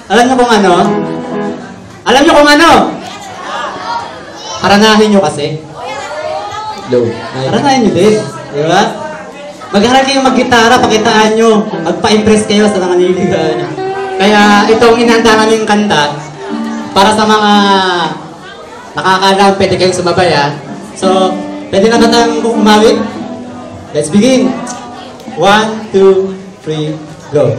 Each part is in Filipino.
Alam niyo kung ano? Alam niyo kung ano? Haranahin niyo kasi. Low. Haranahin niyo din. Di ba? Mag-aral kayong mag-gitara, pakitaan niyo. Magpa-impress kayo sa mga nililigawan niyo. Kaya itong inihanda namin kanta, para sa mga nakakaalam, pwede kayong sumabay ha. So, pwede na ba tayong umawit? Let's begin. 1, 2, 3, go.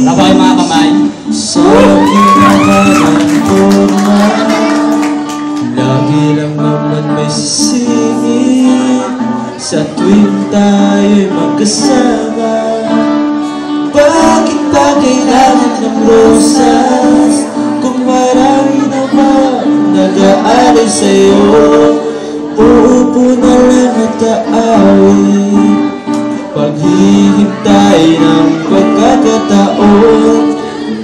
Wala ba kayo mga kamay? Sa kinakarampunan, lagi lang naman may sisingin sa tuwing tayo'y magkasama. Bakit ba kailangan ng rosas kung marami naman nag-aalay sa'yo? Uupo na lang at aawin, paghihintay ng pagkakataon.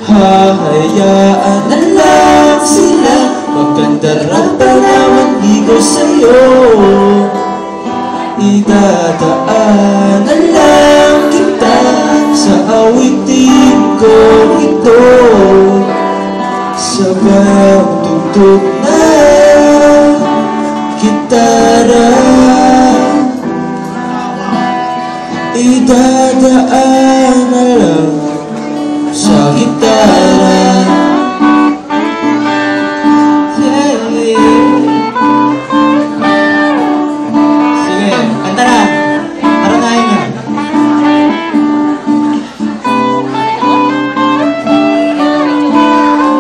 Hahayaan na lang sila magkandarapan na manligaw sa'yo. Idadaan na lang kita sa awitin ko ito, sabay ang tugtog na gitara. Idadaan na lang sa gitara. Sige, kanta na. Haranahin niyo.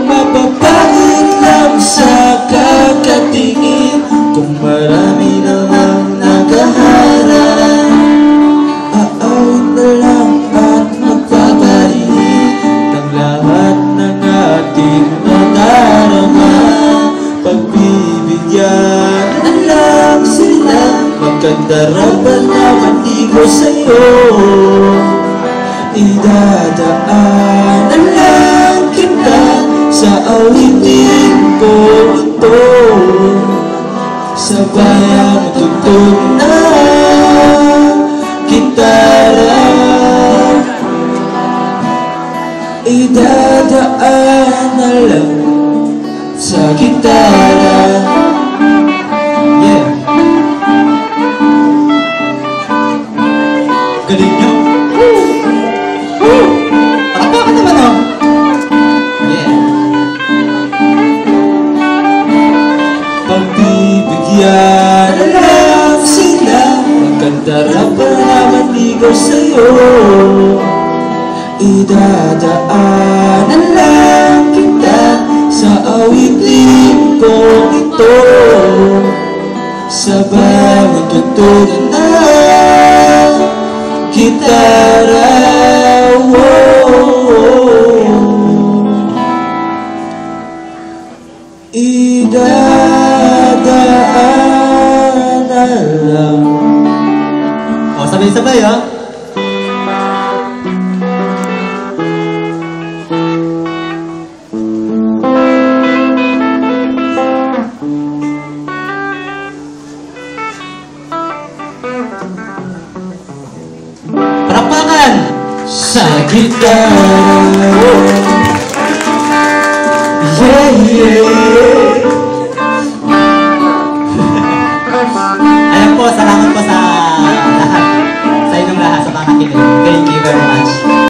Mapapagod lang sa kakatingin kung marami namang nakaharap. Aawit na lang at magpaparinig ng lahat ng ating nadarama. Pagbibigyan na lang sila magkandarapan na manligaw sa'yo. Idadaan na lang kita sa awitin ko ito, sabay ang tugtog na gitara. Idadaan na lang sa gitara. Yeah. Galing nyo. Palakpakan naman oh. Yeah. Pagbibigyan na lang sila magkandarapan na manligaw sa'yo. Idadaan na lang kita sa awitin ko ito, sabay ang tugtog na gitara. Idadaan na lang. O, sabay-sabay oh. Palakpakan Sa gitara. Yeah, yeah.